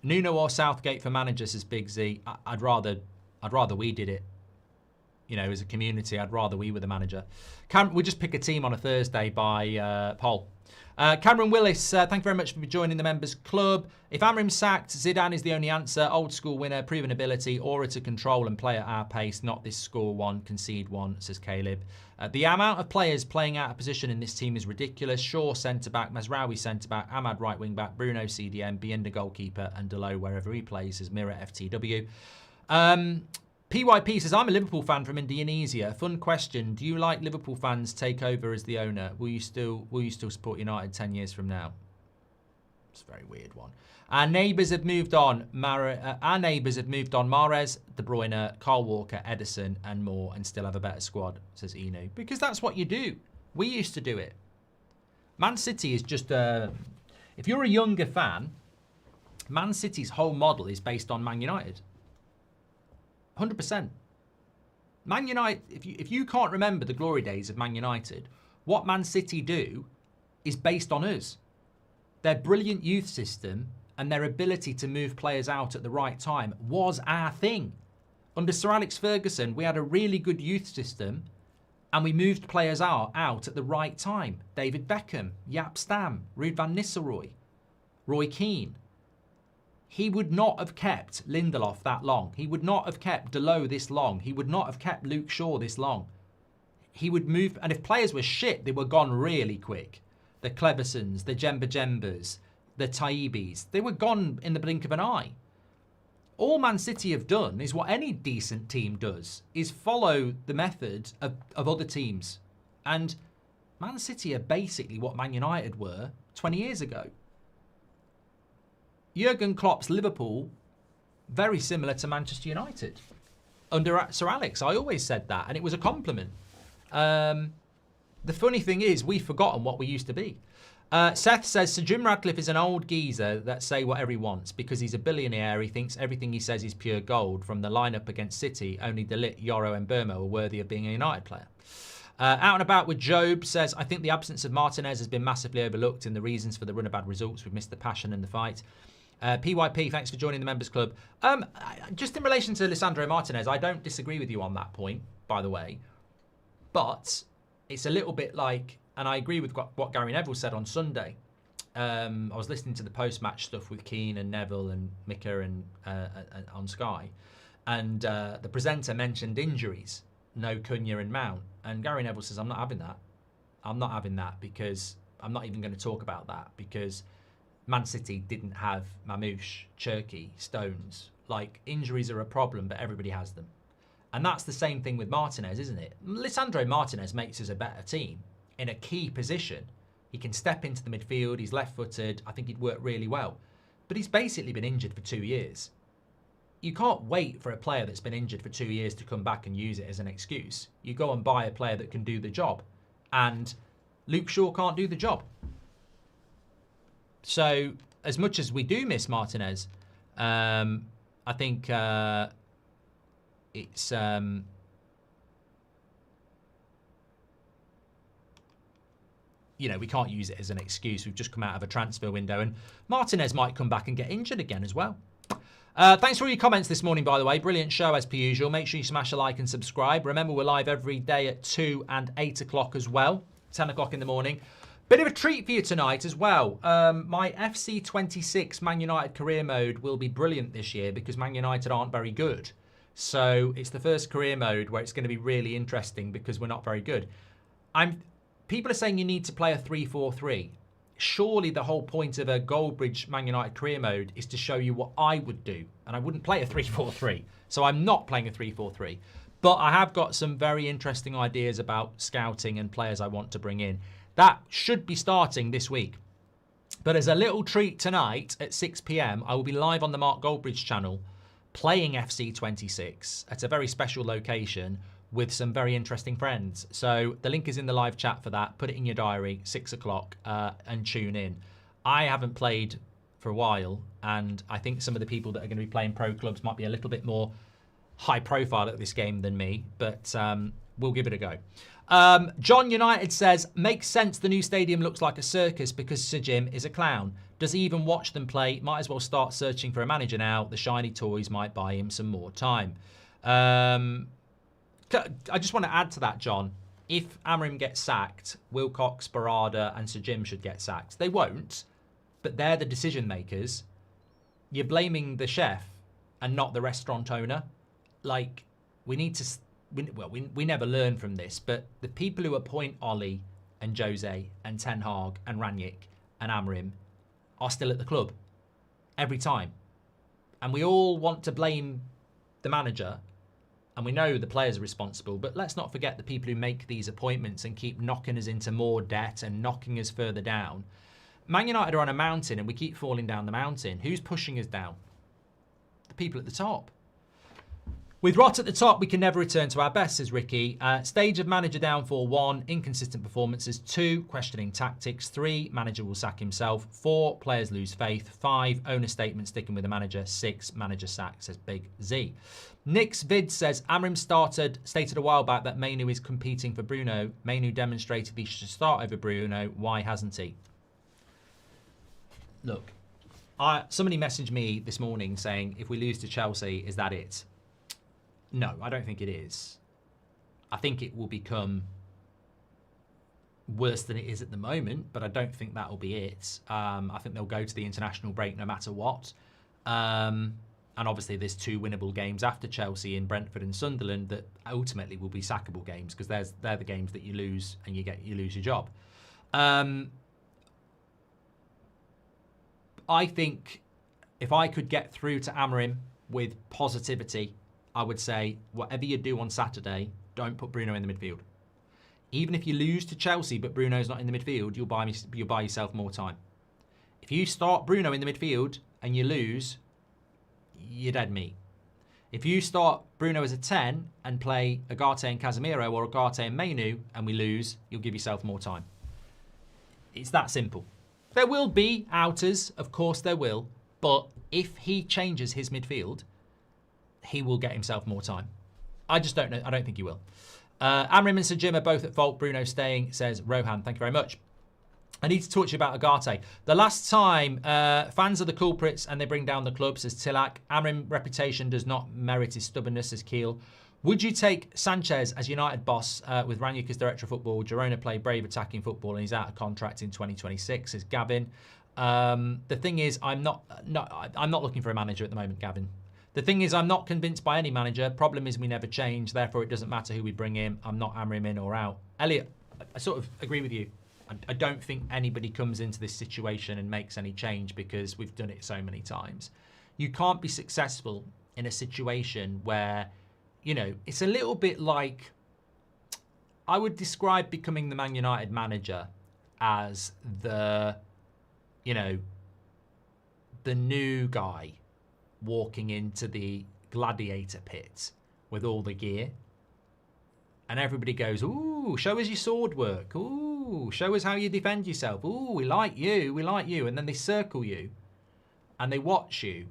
Nuno or Southgate for managers, says Big Z. I'd rather we did it. You know, as a community, I'd rather we were the manager. We'll just pick a team on a Thursday by poll. Cameron Willis, thank you very much for joining the members club. If Amorim's sacked, Zidane is the only answer. Old school winner, proven ability, aura to control and play at our pace, not this score one, concede one, says Caleb. The amount of players playing out of position in this team is ridiculous. Shaw centre-back, Mazraoui centre-back, Ahmad right wing-back, Bruno CDM, Bienda goalkeeper, and Delo wherever he plays, says Mira FTW. PYP says, I'm a Liverpool fan from Indonesia. Fun question. Do you like Liverpool fans take over as the owner? Will you still support United 10 years from now? It's a very weird one. Our neighbours have moved on. Mahrez, De Bruyne, Kyle Walker, Edison, and more, and still have a better squad, says Inu. Because that's what you do. We used to do it. Man City is just if you're a younger fan, Man City's whole model is based on Man United. 100%. Man United, if you can't remember the glory days of Man United, what Man City do is based on us. Their brilliant youth system and their ability to move players out at the right time was our thing. Under Sir Alex Ferguson, we had a really good youth system and we moved players out at the right time. David Beckham, Jaap Stam, Ruud van Nistelrooy, Roy Keane. He would not have kept Lindelof that long. He would not have kept Delo this long. He would not have kept Luke Shaw this long. He would move, and if players were shit, they were gone really quick. The Cleversons, the Jembas, the Taibis, they were gone in the blink of an eye. All Man City have done is what any decent team does, is follow the method of other teams. And Man City are basically what Man United were 20 years ago. Jurgen Klopp's Liverpool, very similar to Manchester United. Under Sir Alex, I always said that, and it was a compliment. The funny thing is, we've forgotten what we used to be. Seth says, Sir Jim Radcliffe is an old geezer that say whatever he wants. Because he's a billionaire, he thinks everything he says is pure gold. From the lineup against City, only De Ligt, Yoro and Mbeumo are worthy of being a United player. Out and About with Job says, I think the absence of Martinez has been massively overlooked in the reasons for the run of bad results. We've missed the passion and the fight. PYP, thanks for joining the members club. Just in relation to Lisandro Martinez, I don't disagree with you on that point, by the way. But it's a little bit like, and I agree with what Gary Neville said on Sunday. I was listening to the post-match stuff with Keane and Neville and Mika and on Sky. And the presenter mentioned injuries, no Cunha and Mount. And Gary Neville says, I'm not having that. I'm not having that because I'm not even going to talk about that because Man City didn't have Mamouche, Cherki, Stones. Like, injuries are a problem, but everybody has them. And that's the same thing with Martinez, isn't it? Lisandro Martinez makes us a better team in a key position. He can step into the midfield. He's left-footed. I think he'd work really well. But he's basically been injured for 2 years. you can't wait for a player that's been injured for 2 years to come back and use it as an excuse. You go and buy a player that can do the job. And Luke Shaw can't do the job. So, as much as we do miss Martinez, I think it's... we can't use it as an excuse. We've just come out of a transfer window, and Martinez might come back and get injured again as well. Thanks for all your comments this morning, by the way. Brilliant show as per usual. Make sure you smash a like and subscribe. Remember, we're live every day at 2 and 8 o'clock as well. 10 o'clock in the morning. Bit of a treat for you tonight as well. My FC 26 Man United career mode will be brilliant this year because Man United aren't very good. So it's the first career mode where it's going to be really interesting because we're not very good. People are saying you need to play a 3-4-3. Surely the whole point of a Goldbridge Man United career mode is to show you what I would do. And I wouldn't play a 3-4-3. So I'm not playing a 3-4-3. But I have got some very interesting ideas about scouting and players I want to bring in. That should be starting this week. But as a little treat tonight at 6 p.m, I will be live on the Mark Goldbridge channel playing FC 26 at a very special location with some very interesting friends. So the link is in the live chat for that. Put it in your diary, 6 o'clock, and tune in. I haven't played for a while, and I think some of the people that are going to be playing pro clubs might be a little bit more high profile at this game than me, but we'll give it a go. John United says, makes sense the new stadium looks like a circus because Sir Jim is a clown. Does he even watch them play? Might as well start searching for a manager now. The shiny toys might buy him some more time. I just want to add to that, John. If Amorim gets sacked, Wilcox, Barada and Sir Jim should get sacked. They won't, but they're the decision makers. You're blaming the chef and not the restaurant owner. Like, we need to... we never learn from this, but the people who appoint Ollie and Jose and Ten Hag and Ranić and Amorim are still at the club every time. And we all want to blame the manager, and we know the players are responsible, but let's not forget the people who make these appointments and keep knocking us into more debt and knocking us further down. Man United are on a mountain and we keep falling down the mountain. Who's pushing us down? The people at the top. With rot at the top, we can never return to our best, says Ricky. Stage of manager downfall: 1, inconsistent performances. 2, questioning tactics. 3, manager will sack himself. 4, players lose faith. 5, owner statement sticking with the manager. 6, manager sack, says Big Z. Nick's vid says, Amorim stated a while back that Mainu is competing for Bruno. Mainu demonstrated he should start over Bruno. Why hasn't he? Look, somebody messaged me this morning saying, if we lose to Chelsea, is that it? No, I don't think it is. I think it will become worse than it is at the moment, but I don't think that will be it. I think they'll go to the international break no matter what. And obviously there's 2 winnable games after Chelsea in Brentford and Sunderland that ultimately will be sackable games because they're the games that you lose and you lose your job. I think if I could get through to Amorim with positivity, I would say, whatever you do on Saturday, don't put Bruno in the midfield. Even if you lose to Chelsea but Bruno's not in the midfield, you'll buy yourself more time. If you start Bruno in the midfield and you lose, you're dead meat. If you start Bruno as a 10 and play Ugarte and Casemiro or Ugarte and Mainu and we lose, you'll give yourself more time. It's that simple. There will be outers, of course there will, but if he changes his midfield, he will get himself more time. I just don't know. I don't think he will. Amorim and Sir Jim are both at fault. Bruno staying, says Rohan. Thank you very much. I need to talk to you about Ugarte. The last time fans are the culprits and they bring down the club, says Tilak. Amorim reputation does not merit his stubbornness, says Keel. Would you take Sanchez as United boss with Ranić as director of football? Girona play brave attacking football and he's out of contract in 2026, says Gavin. The thing is, I'm not looking for a manager at the moment, Gavin. The thing is, I'm not convinced by any manager. Problem is, we never change. Therefore, it doesn't matter who we bring in. I'm not Amorim in or out. Elliot, I sort of agree with you. I don't think anybody comes into this situation and makes any change because we've done it so many times. You can't be successful in a situation where, you know, it's a little bit like, I would describe becoming the Man United manager as the, you know, the new guy walking into the gladiator pit with all the gear. And everybody goes, ooh, show us your sword work. Ooh, show us how you defend yourself. Ooh, we like you, we like you. And then they circle you and they watch you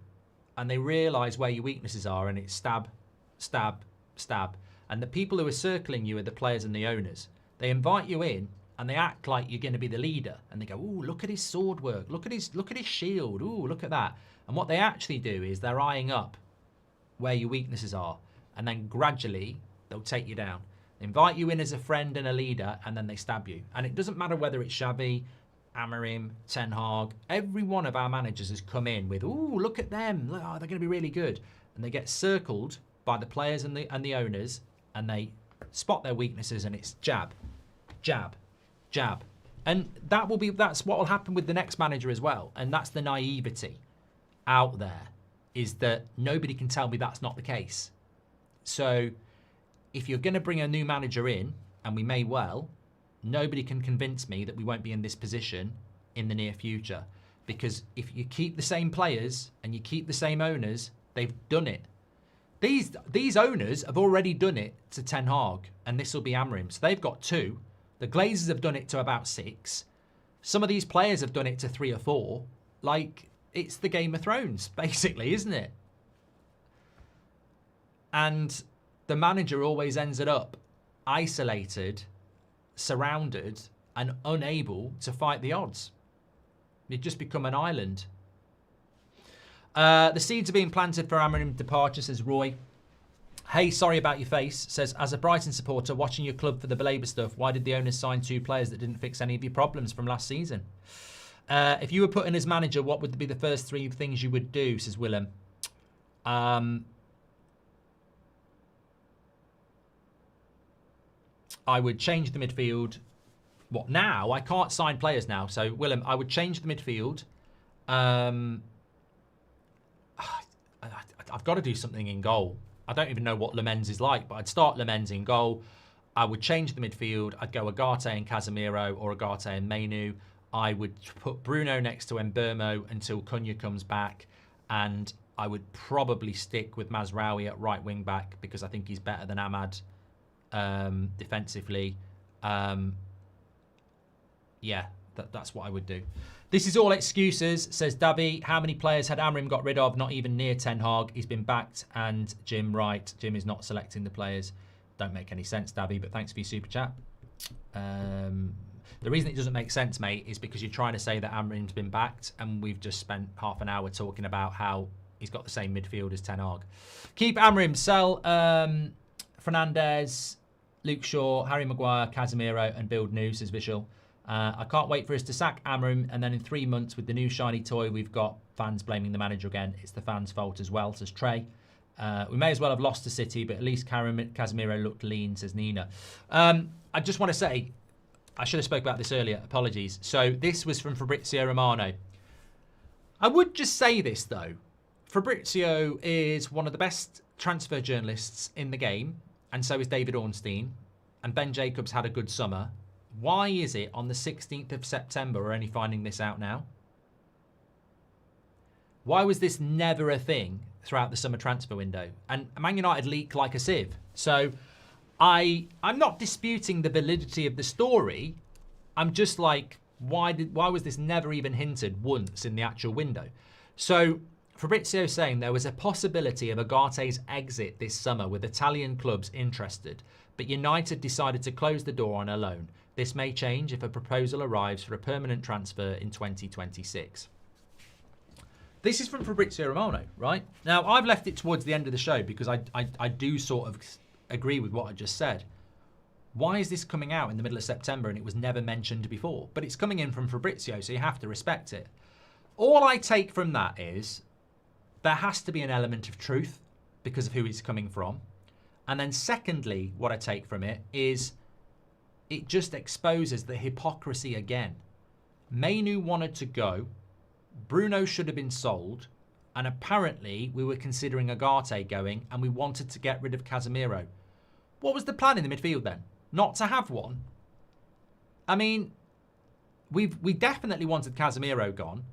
and they realise where your weaknesses are, and it's stab, stab, stab. And the people who are circling you are the players and the owners. They invite you in and they act like you're going to be the leader. And they go, ooh, look at his sword work. Look at his shield. Ooh, look at that. And what they actually do is they're eyeing up where your weaknesses are. And then gradually they'll take you down. They invite you in as a friend and a leader, and then they stab you. And it doesn't matter whether it's Xavi, Amorim, Ten Hag. Every one of our managers has come in with, ooh, look at them. Oh, they're going to be really good. And they get circled by the players and the owners, and they spot their weaknesses, and it's jab, jab, jab. And that's what will happen with the next manager as well. And that's the naivety out there, is that nobody can tell me that's not the case. So if you're going to bring a new manager in, and we may well, nobody can convince me that we won't be in this position in the near future. Because if you keep the same players and you keep the same owners, they've done it. These owners have already done it to Ten Hag, and this will be Amorim. So they've got 2. The Glazers have done it to about 6. Some of these players have done it to 3 or 4. Like, it's the Game of Thrones, basically, isn't it? And the manager always ends it up isolated, surrounded, and unable to fight the odds. They just become an island. The seeds are being planted for Amorim departure, says Roy. Hey, sorry about your face, says, as a Brighton supporter watching your club for the Belabour stuff, why did the owners sign 2 players that didn't fix any of your problems from last season? If you were put in as manager, what would be the first 3 things you would do, says Willem? I would change the midfield. What, now? I can't sign players now. So, Willem, I would change the midfield. I've got to do something in goal. I don't even know what Lamens is like, but I'd start Lamens in goal. I would change the midfield. I'd go Ugarte and Casemiro, or Ugarte and Mainu. I would put Bruno next to Mbeumo until Cunha comes back. And I would probably stick with Mazraoui at right wing back, because I think he's better than Ahmad defensively. Yeah, that's what I would do. This is all excuses, says Davy. How many players had Amorim got rid of? Not even near Ten Hag. He's been backed. And Jim, right. Jim is not selecting the players. Don't make any sense, Davy, but thanks for your super chat. The reason it doesn't make sense, mate, is because you're trying to say that Amorim's been backed, and we've just spent half an hour talking about how he's got the same midfield as Ten Hag. Keep Amorim, sell Fernandes, Luke Shaw, Harry Maguire, Casemiro, and build new, says Visual. I can't wait for us to sack Amorim, and then in 3 months with the new shiny toy we've got, fans blaming the manager again. It's the fans' fault as well, says Trey. We may as well have lost to City, but at least Casemiro looked lean, says Nina. I just want to say, I should have spoke about this earlier, apologies. So this was from Fabrizio Romano. I would just say this though. Fabrizio is one of the best transfer journalists in the game, and so is David Ornstein, and Ben Jacobs had a good summer. Why is it on the 16th of September we're only finding this out now? Why was this never a thing throughout the summer transfer window? And Man United leak like a sieve. So I'm not disputing the validity of the story. I'm just like, why was this never even hinted once in the actual window? So Fabrizio saying there was a possibility of Ugarte's exit this summer with Italian clubs interested, but United decided to close the door on a loan. This may change if a proposal arrives for a permanent transfer in 2026. This is from Fabrizio Romano, right? Now, I've left it towards the end of the show because I do sort of agree with what I just said. Why is this coming out in the middle of September and it was never mentioned before? But it's coming in from Fabrizio, so you have to respect it. All I take from that is there has to be an element of truth because of who it's coming from. And then secondly, what I take from it is it just exposes the hypocrisy again. Mainu wanted to go. Bruno should have been sold. And apparently we were considering Ugarte going and we wanted to get rid of Casemiro. What was the plan in the midfield then? Not to have one? I mean, we definitely wanted Casemiro gone.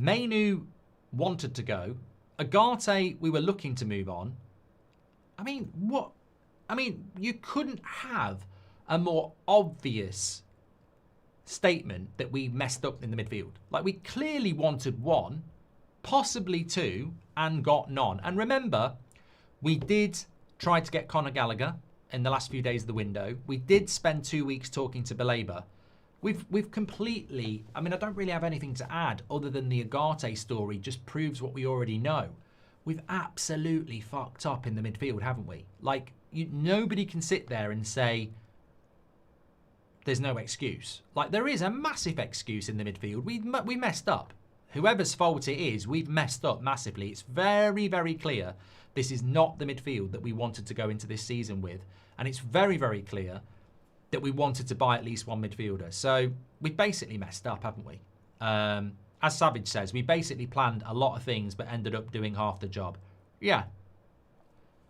Mainu wanted to go. Ugarte, we were looking to move on. I mean, what? I mean, you couldn't have a more obvious statement that we messed up in the midfield. Like, we clearly wanted one, possibly two, and got none. And remember, we did try to get Conor Gallagher in the last few days of the window. We did spend 2 weeks talking to Belabor. We've completely, I mean, I don't really have anything to add other than the Ugarte story just proves what we already know. We've absolutely fucked up in the midfield, haven't we? Like, nobody can sit there and say there's no excuse. Like, there is a massive excuse in the midfield. We messed up. Whoever's fault it is, we've messed up massively. It's very, very clear this is not the midfield that we wanted to go into this season with. And it's very, very clear that we wanted to buy at least one midfielder. So we basically messed up, haven't we? As Savage says, we basically planned a lot of things but ended up doing half the job. Yeah.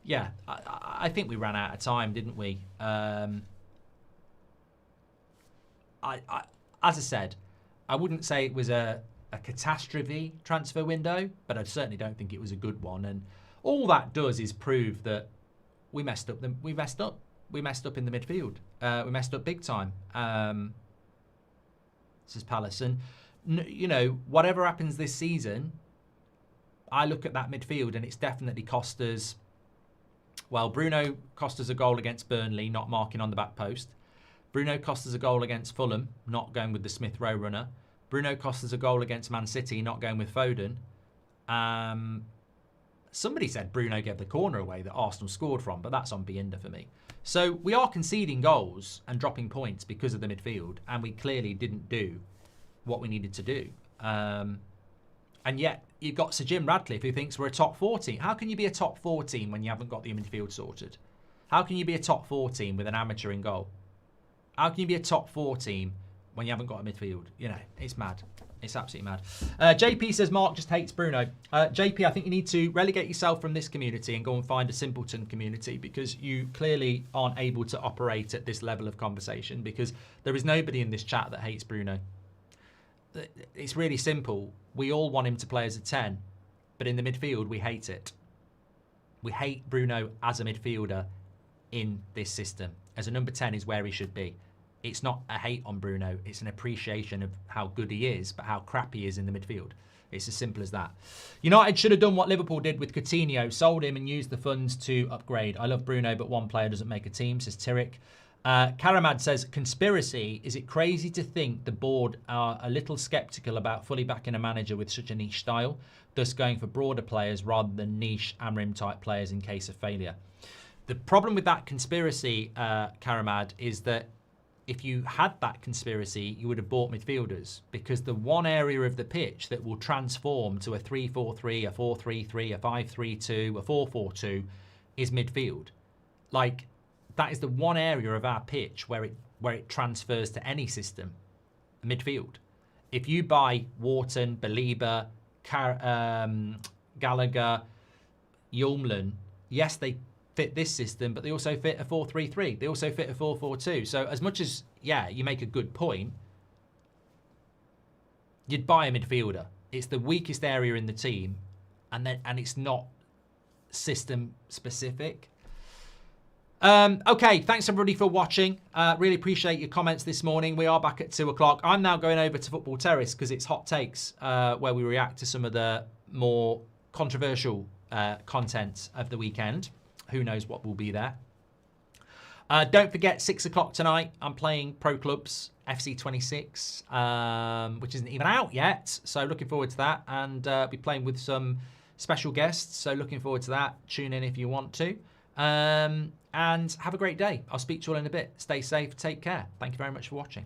Yeah, I think we ran out of time, didn't we? As I said, I wouldn't say it was a catastrophe transfer window, but I certainly don't think it was a good one. And all that does is prove that we messed up. We messed up in the midfield. We messed up big time. This is Palace. And, you know, whatever happens this season, I look at that midfield and it's definitely cost us. Well, Bruno cost us a goal against Burnley, not marking on the back post. Bruno cost us a goal against Fulham, not going with the Smith Rowe runner. Bruno cost us a goal against Man City, not going with Foden. Somebody said Bruno gave the corner away that Arsenal scored from, but that's on Bienda for me. So we are conceding goals and dropping points because of the midfield, and we clearly didn't do what we needed to do. And yet you've got Sir Jim Radcliffe who thinks we're a top 4 team. How can you be a top 4 team when you haven't got the midfield sorted? How can you be a top 4 team with an amateur in goal? How can you be a top 4 team when you haven't got a midfield? You know, it's mad. It's absolutely mad. JP says Mark just hates Bruno. JP, I think you need to relegate yourself from this community and go and find a simpleton community, because you clearly aren't able to operate at this level of conversation, because there is nobody in this chat that hates Bruno. It's really simple. We all want him to play as a 10, but in the midfield, we hate it. We hate Bruno as a midfielder in this system. As a number 10 is where he should be. It's not a hate on Bruno. It's an appreciation of how good he is, but how crap he is in the midfield. It's as simple as that. United should have done what Liverpool did with Coutinho, sold him and used the funds to upgrade. I love Bruno, but one player doesn't make a team, says Tyrek. Karamad says, conspiracy. Is it crazy to think the board are a little sceptical about fully backing a manager with such a niche style, thus going for broader players rather than niche Amorim type players in case of failure? The problem with that conspiracy, Karamad, is that if you had that conspiracy, you would have bought midfielders, because the one area of the pitch that will transform to a 3-4-3, a 4-3-3, a 5-3-2, a 4-4-2 is midfield. Like, that is the one area of our pitch where it transfers to any system, midfield. If you buy Wharton, Belabor, Gallagher, Yulmlen, yes, they fit this system, but they also fit a 4-3-3. They also fit a 4-4-2. So as much as, yeah, you make a good point, you'd buy a midfielder. It's the weakest area in the team, and it's not system specific. Okay, thanks everybody for watching. Really appreciate your comments this morning. We are back at 2 o'clock. I'm now going over to Football Terrace because it's Hot Takes, where we react to some of the more controversial content of the weekend. Who knows what will be there. Don't forget, 6 o'clock tonight, I'm playing Pro Clubs FC 26, which isn't even out yet. So looking forward to that. And be playing with some special guests. So looking forward to that. Tune in if you want to. And have a great day. I'll speak to you all in a bit. Stay safe. Take care. Thank you very much for watching.